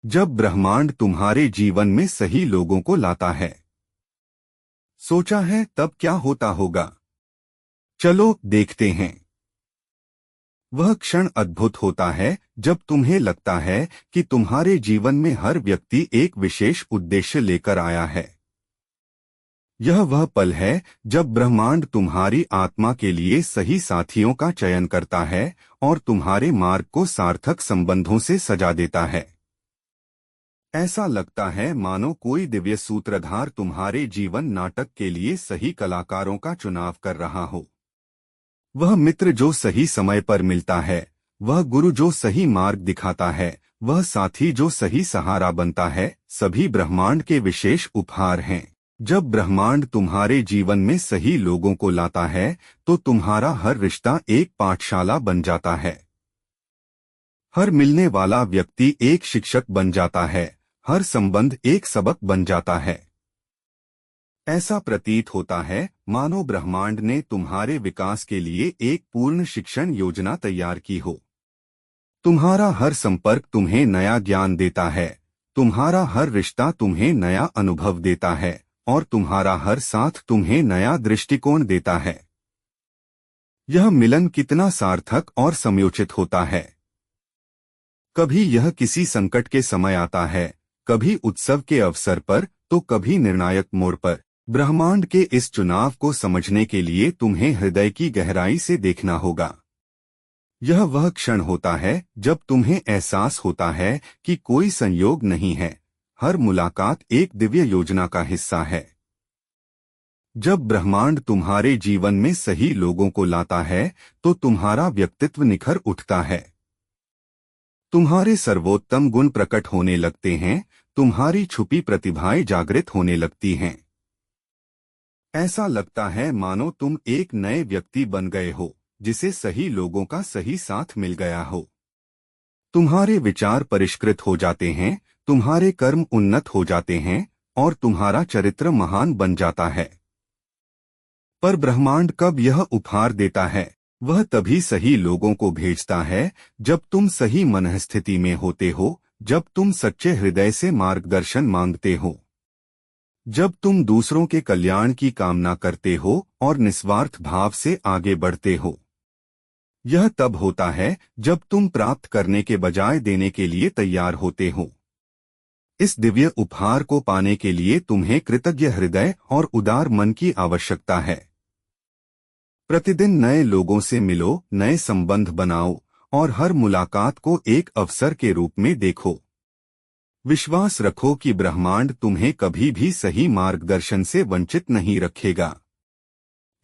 जब ब्रह्मांड तुम्हारे जीवन में सही लोगों को लाता है। सोचा है तब क्या होता होगा? चलो देखते हैं। वह क्षण अद्भुत होता है जब तुम्हें लगता है कि तुम्हारे जीवन में हर व्यक्ति एक विशेष उद्देश्य लेकर आया है। यह वह पल है जब ब्रह्मांड तुम्हारी आत्मा के लिए सही साथियों का चयन करता है और तुम्हारे मार्ग को सार्थक संबंधों से सजा देता है। ऐसा लगता है मानो कोई दिव्य सूत्रधार तुम्हारे जीवन नाटक के लिए सही कलाकारों का चुनाव कर रहा हो। वह मित्र जो सही समय पर मिलता है, वह गुरु जो सही मार्ग दिखाता है, वह साथी जो सही सहारा बनता है, सभी ब्रह्मांड के विशेष उपहार हैं। जब ब्रह्मांड तुम्हारे जीवन में सही लोगों को लाता है तो तुम्हारा हर रिश्ता एक पाठशाला बन जाता है। हर मिलने वाला व्यक्ति एक शिक्षक बन जाता है, हर संबंध एक सबक बन जाता है। ऐसा प्रतीत होता है मानो ब्रह्मांड ने तुम्हारे विकास के लिए एक पूर्ण शिक्षण योजना तैयार की हो। तुम्हारा हर संपर्क तुम्हें नया ज्ञान देता है, तुम्हारा हर रिश्ता तुम्हें नया अनुभव देता है और तुम्हारा हर साथ तुम्हें नया दृष्टिकोण देता है। यह मिलन कितना सार्थक और समयोचित होता है। कभी यह किसी संकट के समय आता है, कभी उत्सव के अवसर पर, तो कभी निर्णायक मोड़ पर। ब्रह्मांड के इस चुनाव को समझने के लिए तुम्हें हृदय की गहराई से देखना होगा। यह वह क्षण होता है जब तुम्हें एहसास होता है कि कोई संयोग नहीं है, हर मुलाकात एक दिव्य योजना का हिस्सा है। जब ब्रह्मांड तुम्हारे जीवन में सही लोगों को लाता है तो तुम्हारा व्यक्तित्व निखर उठता है। तुम्हारे सर्वोत्तम गुण प्रकट होने लगते हैं, तुम्हारी छुपी प्रतिभाएं जागृत होने लगती हैं। ऐसा लगता है मानो तुम एक नए व्यक्ति बन गए हो, जिसे सही लोगों का सही साथ मिल गया हो। तुम्हारे विचार परिष्कृत हो जाते हैं, तुम्हारे कर्म उन्नत हो जाते हैं और तुम्हारा चरित्र महान बन जाता है। पर ब्रह्मांड कब यह उपहार देता है? वह तभी सही लोगों को भेजता है जब तुम सही मनःस्थिति में होते हो, जब तुम सच्चे हृदय से मार्गदर्शन मांगते हो, जब तुम दूसरों के कल्याण की कामना करते हो और निस्वार्थ भाव से आगे बढ़ते हो। यह तब होता है जब तुम प्राप्त करने के बजाय देने के लिए तैयार होते हो। इस दिव्य उपहार को पाने के लिए तुम्हें कृतज्ञ हृदय और उदार मन की आवश्यकता है। प्रतिदिन नए लोगों से मिलो, नए संबंध बनाओ और हर मुलाकात को एक अवसर के रूप में देखो। विश्वास रखो कि ब्रह्मांड तुम्हें कभी भी सही मार्गदर्शन से वंचित नहीं रखेगा।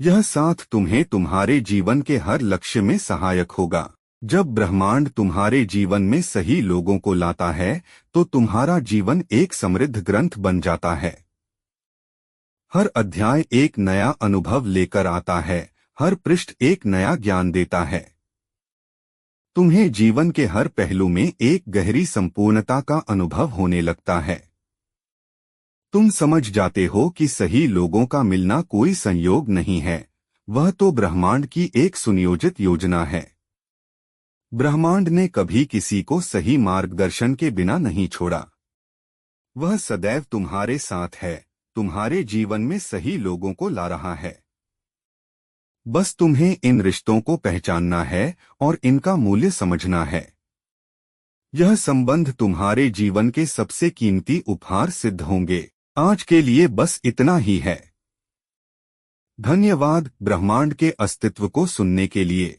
यह साथ तुम्हें तुम्हारे जीवन के हर लक्ष्य में सहायक होगा। जब ब्रह्मांड तुम्हारे जीवन में सही लोगों को लाता है तो तुम्हारा जीवन एक समृद्ध ग्रंथ बन जाता है। हर अध्याय एक नया अनुभव लेकर आता है, हर पृष्ठ एक नया ज्ञान देता है। तुम्हें जीवन के हर पहलू में एक गहरी संपूर्णता का अनुभव होने लगता है। तुम समझ जाते हो कि सही लोगों का मिलना कोई संयोग नहीं है, वह तो ब्रह्मांड की एक सुनियोजित योजना है। ब्रह्मांड ने कभी किसी को सही मार्गदर्शन के बिना नहीं छोड़ा। वह सदैव तुम्हारे साथ है, तुम्हारे जीवन में सही लोगों को ला रहा है। बस तुम्हें इन रिश्तों को पहचानना है और इनका मूल्य समझना है। यह संबंध तुम्हारे जीवन के सबसे कीमती उपहार सिद्ध होंगे। आज के लिए बस इतना ही है। धन्यवाद ब्रह्मांड के अस्तित्व को सुनने के लिए।